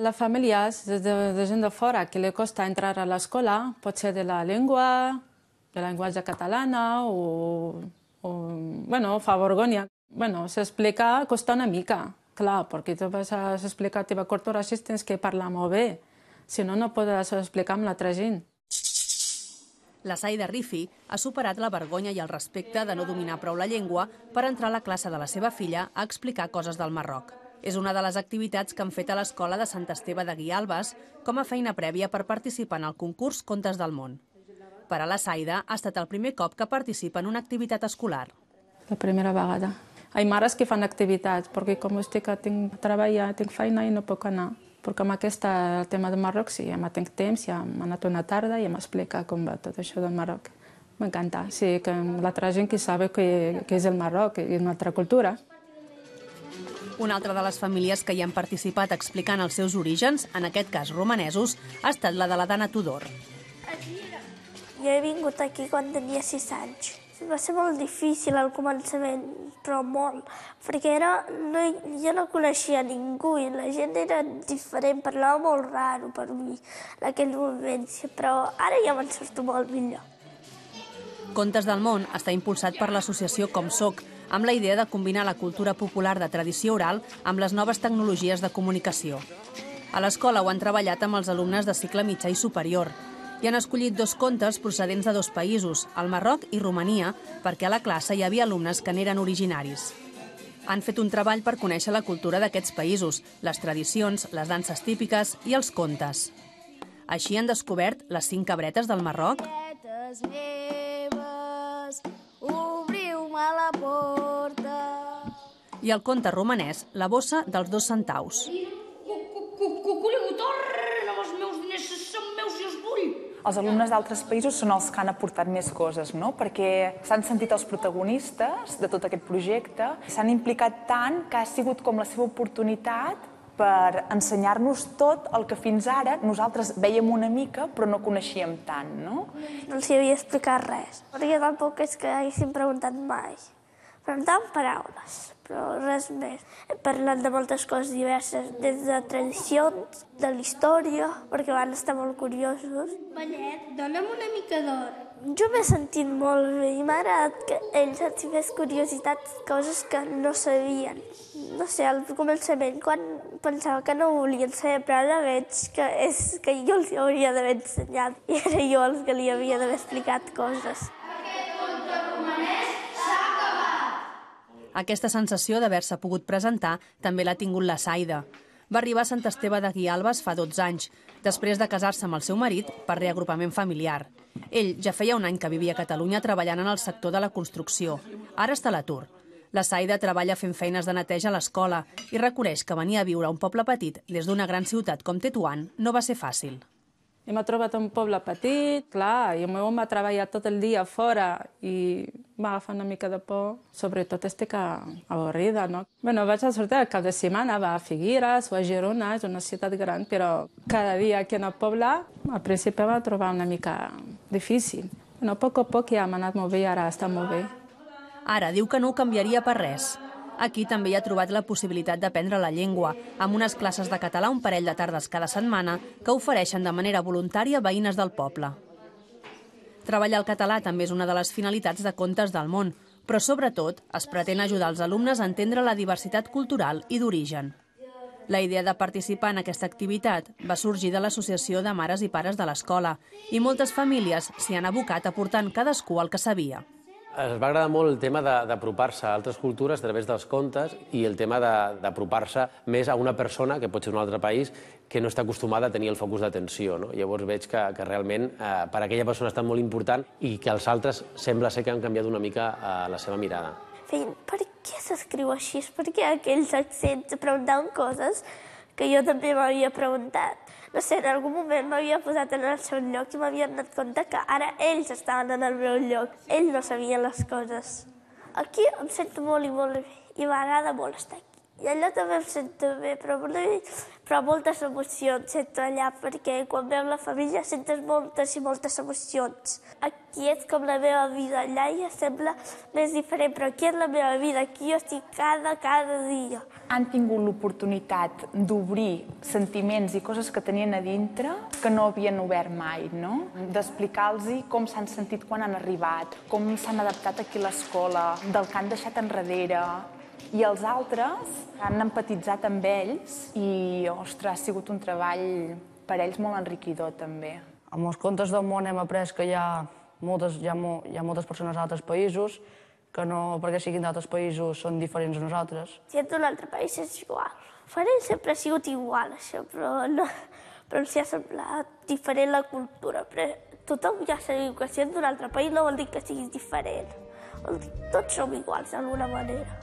Les famílies de gent de fora que li costa entrar a l'escola, pot ser de la llengua, de la llenguatge catalana bueno, fa vergonya. Bueno, s'explica costa una mica, clar, perquè tu vas a explicar la teva cultura així tens que parlar molt bé, si no, no podràs explicar amb l'altra gent. La Saida Rifi ha superat la vergonya i el respecte de no dominar prou la llengua per entrar a la classe de la seva filla a explicar coses del Marroc. És una de les activitats que han fet a l'escola de Sant Esteve de Guialbes com a feina prèvia per participar en el concurs Contes del Món. Per a la Saida ha estat el primer cop que participa en una activitat escolar. La primera vegada. Hi ha mares que fan activitats, perquè com estic que tinc treballar, tinc feina i no puc anar. Perquè amb aquest tema del Marroc sí, ja tinc temps, ja hem anat una tarda i m'explica com va tot això del Marroc. M'encanta, sí, que l'altra gent que sap que és el Marroc i una altra cultura. Una altra de les famílies que hi han participat explicant els seus orígens, en aquest cas romanesos, ha estat la de la Dana Tudor. Jo he vingut aquí quan tenia 6 anys. Va ser molt difícil al començament, però molt, perquè jo no coneixia ningú i la gent era diferent, parlava molt raro per mi en aquell moment, però ara ja me'n surto molt millor. Contes del Món està impulsat per l'associació Com Soc, amb la idea de combinar la cultura popular de tradició oral amb les noves tecnologies de comunicació. A l'escola ho han treballat amb els alumnes de cicle mitjà i superior i han escollit 2 contes procedents de 2 països, el Marroc i Romania, perquè a la classe hi havia alumnes que n'eren originaris. Han fet un treball per conèixer la cultura d'aquests països, les tradicions, les danses típiques i els contes. Així han descobert les 5 cabretes del Marroc, obriu-me la porta, i el conte romanès, la bossa dels 2 centaus. Els alumnes d'altres països són els que han aportat més coses, no? Perquè s'han sentit els protagonistes de tot aquest projecte, s'han implicat tant que ha sigut com la seva oportunitat per ensenyar-nos tot el que fins ara nosaltres vèiem una mica però no coneixíem tant, no? No els havia explicat res, perquè tampoc és que haguessin preguntat mai. Preguntaven paraules, però res més. He parlat de moltes coses diverses, des de tradicions, de la història, perquè van estar molt curiosos. Ballet, dona'm una mica d'or. Jo m'he sentit molt bé i m'ha agradat que ells els tingués curiositats, coses que no sabien. No sé, al començament, quan pensava que no volien saber, però ara veig que jo els hauria d'haver ensenyat i era jo els que li havia d'haver explicat coses. Aquesta sensació d'haver-se pogut presentar també l'ha tingut la Saida. Va arribar a Sant Esteve de Guialbes fa 12 anys, després de casar-se amb el seu marit per reagrupament familiar. Ell ja feia un any que vivia a Catalunya treballant en el sector de la construcció. Ara està a l'atur. La Saida treballa fent feines de neteja a l'escola i reconeix que venir a viure a un poble petit des d'una gran ciutat com Tetuan no va ser fàcil. M'he trobat un poble petit, clar, i el meu home va treballar tot el dia fora i va agafar una mica de por. Sobretot estic avorrida, no? Bueno, vaig a sortir al cap de setmana, va a Figueres o a Girona, és una ciutat gran, però cada dia aquí en el poble, al principi va trobar una mica difícil. Bueno, a poc ja m'ha anat molt bé i ara està molt bé. Ara diu que no ho canviaria per res. Aquí també hi ha trobat la possibilitat d'aprendre la llengua, amb unes classes de català un parell de tardes cada setmana que ofereixen de manera voluntària veïnes del poble. Treballar el català també és una de les finalitats de Contes del Món, però sobretot es pretén ajudar els alumnes a entendre la diversitat cultural i d'origen. La idea de participar en aquesta activitat va sorgir de l'Associació de Mares i Pares de l'Escola i moltes famílies s'hi han abocat aportant cadascú el que sabia. Ens va agradar molt el tema d'apropar-se a altres cultures a través dels contes i el tema d'apropar-se més a una persona, que pot ser d'un altre país, que no està acostumada a tenir el focus d'atenció. Llavors veig que realment per a aquella persona ha estat molt important i que els altres sembla ser que han canviat una mica la seva mirada. Feien, per què s'escriu així? Per què aquells accents? Preguntaven coses que jo també m'havia preguntat. No sé, en algun moment m'havia posat en el seu lloc i m'havia donat compte que ara ells estaven en el meu lloc. Ells no sabien les coses. Aquí em sento molt i molt bé i m'agrada molt estar aquí. I allà també em sento bé, però moltes emocions sento allà, perquè quan veu la família sentes moltes i moltes emocions. Aquí és com la meva vida, allà ja sembla més diferent, però aquí és la meva vida, aquí jo estic cada dia. Han tingut l'oportunitat d'obrir sentiments i coses que tenien a dintre que no havien obert mai, no? D'explicar-los com s'han sentit quan han arribat, com s'han adaptat aquí a l'escola, del que han deixat enrere. I els altres han empatitzat amb ells i, ostres, ha sigut un treball per ells molt enriquidor, també. Amb els contes del món hem après que hi ha moltes persones a altres països que no, perquè siguin d'altres països, són diferents a nosaltres. Si ets d'un altre país és igual. Per ell sempre ha sigut igual, això, però ens ha semblat diferent la cultura. Però tothom ja sabeu que si ets d'un altre país no vol dir que siguis diferent. Tots som iguals, d'alguna manera.